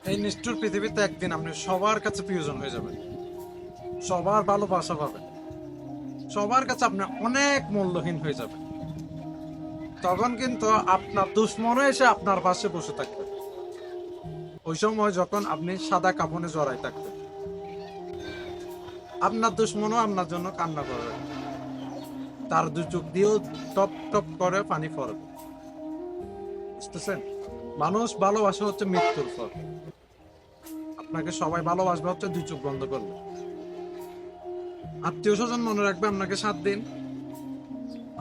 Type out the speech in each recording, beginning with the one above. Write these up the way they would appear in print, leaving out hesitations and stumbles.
এই নিষ্ঠুর পৃথিবীতে একদিন আপনি সবার কাছে প্রিয়জন হয়ে যাবেন, সবার ভালোবাসা পাবেন, সবার কাছে আপনি অনেক মূল্যহীন হয়ে যাবেন। তখন কিন্তু আপনার দুশ্মনও এসে আপনার পাশে বসে থাকবে। ওই সময় যখন আপনি সাদা কাফনে জড়াই থাকবেন, আপনার দুশ্মনও আপনার জন্য কান্না করবে, তার দু চোখ দিয়েও টপ টপ করে পানি পড়বে। বুঝতেছেন? মানুষ ভালোবাসা হচ্ছে মৃত্যুর ফল। আপনাকে সবাই ভালোবাসবে হচ্ছে দুই চোখ বন্ধ করলে। আত্মীয় স্বজন মনে রাখবে আপনাকে 7 দিন,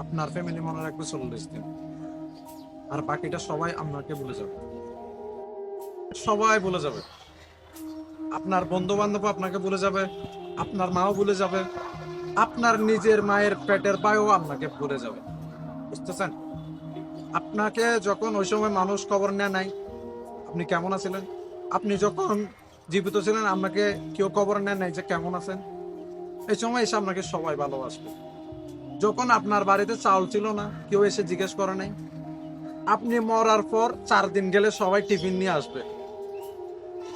আপনার ফ্যামিলি মনে রাখবে 40 দিন, আর বাকিটা সবাই আপনাকে ভুলে যাবে। সবাই ভুলে যাবে। আপনার বন্ধু বান্ধব আপনাকে ভুলে যাবে, আপনার মাও ভুলে যাবে, আপনার নিজের মায়ের পেটের ভাইও আপনাকে ভুলে যাবে। বুঝতেছেন? আপনাকে যখন ওই সময় মানুষ খবর নেয় নাই আপনি কেমন আছিলেন, আপনি যখন জীবিত ছিলেন আপনাকে কেউ খবর নেয় নাই যে কেমন আছেন, এই সময় এসে আপনাকে সবাই ভালোবাসবে। যখন আপনার বাড়িতে চাউল ছিল না কেউ এসে জিজ্ঞেস করে নাই, আপনি মরার পর 4 দিন গেলে সবাই টিফিন নিয়ে আসবে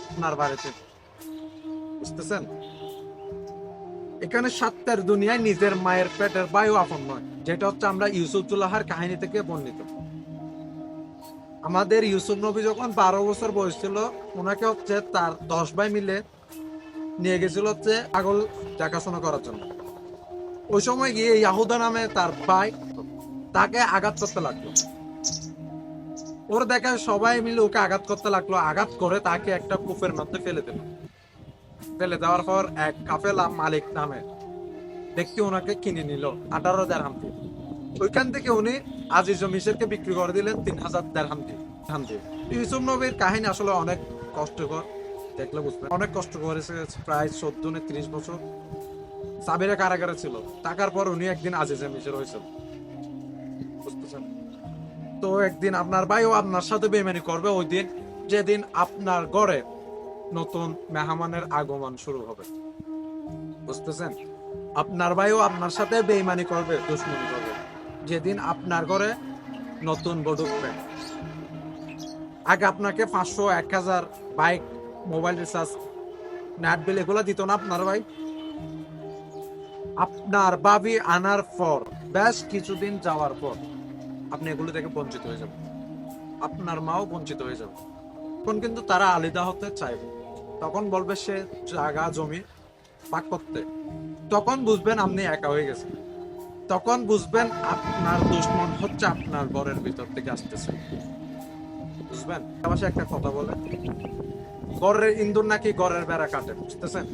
আপনার বাড়িতে। বুঝতেছেন? এখানে সত্যের দুনিয়ায় নিজের মায়ের পেটের বায়ু আপন নয়, যেটা হচ্ছে আমরা ইউসুফ জুলাহার কাহিনী থেকে বর্ণিত। আমাদের ইউসুফ নবী যখন 12 বছর বয়স ছিল, ওনাকে হচ্ছে তার 10 ভাই মিলে নিয়ে গেছিল হচ্ছে পাগল দেখাশোনা করার জন্য। ওই সময় গিয়ে ইয়াহুদা নামে তার ভাই তাকে আঘাত করতে লাগলো। ওর দেখা সবাই মিলে ওকে আঘাত করতে লাগলো, আঘাত করে তাকে একটা কূপের মধ্যে ফেলে দিল। ফেলে দেওয়ার পর এক কাফেলা মালিক নামে ব্যক্তি ওনাকে কিনে নিল 18 দিরহাম দিয়ে। ওইখান থেকে উনি আজিজ ও মিশরকে বিক্রি করে দিলেন 3000 দিরহাম দিয়ে। ইউসুফ নবীর কাহিনী আসলে অনেক কষ্টকর, দেখলে বুঝবেন। অনেক কষ্ট করেছে, প্রায় 14-30 বছর সাবিরা কারাগারে ছিল। টাকার পর উনি একদিন আজিজে মিশর হয়েছিল। বুঝতেছেন? তো একদিন আপনার ভাইও আপনার সাথে বেইমানি করবে, ওই দিন যেদিন আপনার ঘরে নতুন মেহমানের আগমন শুরু হবে। বুঝতেছেন? আপনার ভাইও আপনার সাথে বেইমানি করবে, দুশ্মনী করবে, যেদিন আপনার ঘরে নতুন বউ ঢুকবে। আগে আপনাকে 500-1000 বাইক, মোবাইল রিচার্জ, নেট বিল এগুলো দিত না আপনার ভাই। আপনার ভাবি আনার পর বেশ কিছুদিন যাওয়ার পর আপনি এগুলো থেকে বঞ্চিত হয়ে যাবেন, আপনার মাও বঞ্চিত হয়ে যাবে। তখন কিন্তু তারা আলাদা হতে চাইবে, তখন বলবে সে জায়গা জমি ভাগ করতে। তখন বুঝবেন আপনি একা হয়ে গেছেন, তখন বুঝবেন আপনার দুশ্মন হচ্ছে আপনার ঘরের ভিতর থেকে আসতেছে। বুঝবেন? পাশে একটা কথা বলে, ঘরের ইন্দুর নাকি ঘরের বেড়া কাটে। বুঝতেছেন?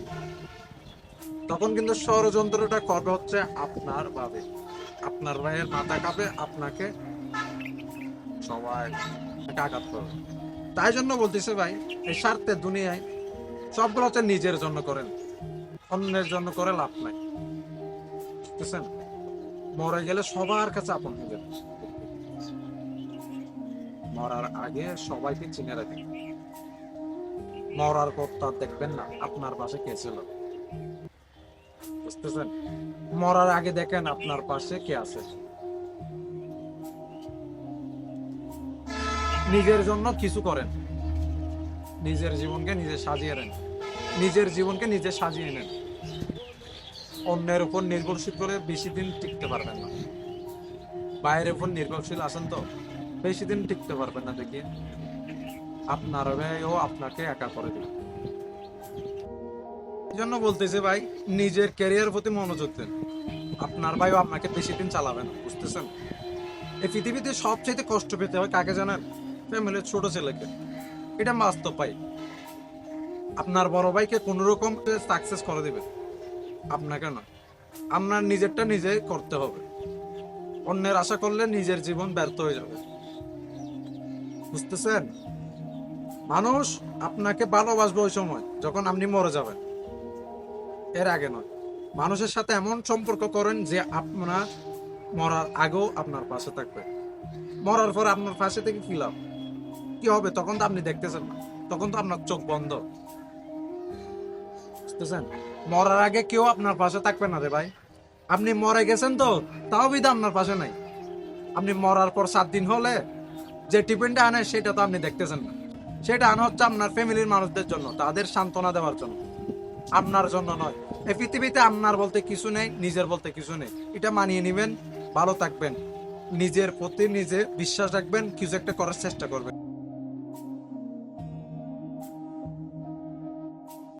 তখন কিন্তু ষড়যন্ত্রটা করবে হচ্ছে আপনার ভাবে, আপনার ভাইয়ের মাথা কাঁপে, আপনাকে সবাই আঘাত করবে। তাই জন্য বলতেছে ভাই, এই স্বার্থের দুনিয়ায় সবগুলো হচ্ছে নিজের জন্য করেন, অন্যের জন্য করে লাভ নাই। বুঝতেছেন? মরে গেলে সবার কাছে আপন হয়ে যাবে। মরার আগে সবাইকে চিনে রাখেন, মরার পর তার দেখবেন না আপনার পাশে কে ছিল। বুঝতেছেন? মরার আগে দেখেন আপনার পাশে কে আছে। নিজের জন্য কিছু করেন, নিজের জীবনকে নিজে সাজিয়ে নেন, নিজের জীবনকে নিজে সাজিয়ে নেন। অন্যের উপর নির্ভরশীল করে বেশি দিন টিকতে পারবেন না। বাইরের উপর নির্ভরশীল আছেন তো বেশি দিন টিকতে পারবেন না। দেখি আপনার ভাইও আপনাকে একা করে দেবে। এই জন্য বলতেছে ভাই, নিজের ক্যারিয়ার প্রতি মনোযোগ দেন, আপনার ভাইও আপনাকে বেশি দিন চালাবে না। বুঝতেছেন? এই পৃথিবীতে সবচেয়ে কষ্ট পেতে হয় কাকে জানেন? ফ্যামিলির ছোট ছেলেকে। এটা বাস্তব ভাই। আপনার বড় ভাইকে কোন রকম সাকসেস করে দিবে, আপনাকে না। আপনার নিজেরটা নিজে করতে হবে, অন্যের আশা করলে নিজের জীবন ব্যর্থ হয়ে যাবে। বুঝতেছেন? মানুষ আপনাকে ভালোবাসবে ওই সময় যখন আপনি মরে যাবেন, এর আগে নয়। মানুষের সাথে এমন সম্পর্ক করেন যে আপনার মরার আগেও আপনার পাশে থাকবে। মরার পর আপনার পাশে থেকে কি লাভ, কি হবে? তখন তো আপনি দেখতেছেন না, তখন তো আপনার চোখ বন্ধ। বুঝতেছেন? মরার আগে কেউ আপনার পাশে থাকবে না রে ভাই। আপনি মরে গেছেন তো, তাও বিধা আপনার পাশে নাই। আপনি মরার পর 7 দিন হলে যে টিফিনটা আনে সেটা তো আপনি দেখতেছেন না। সেটা আনা হচ্ছে আপনার ফ্যামিলির মানুষদের জন্য, তাদের সান্ত্বনা দেওয়ার জন্য, আপনার জন্য নয়। এই পৃথিবীতে আপনার বলতে কিছু নেই, নিজের বলতে কিছু নেই। এটা মানিয়ে নেবেন, ভালো থাকবেন, নিজের প্রতি নিজে বিশ্বাস রাখবেন, কিছু একটা করার চেষ্টা করবেন।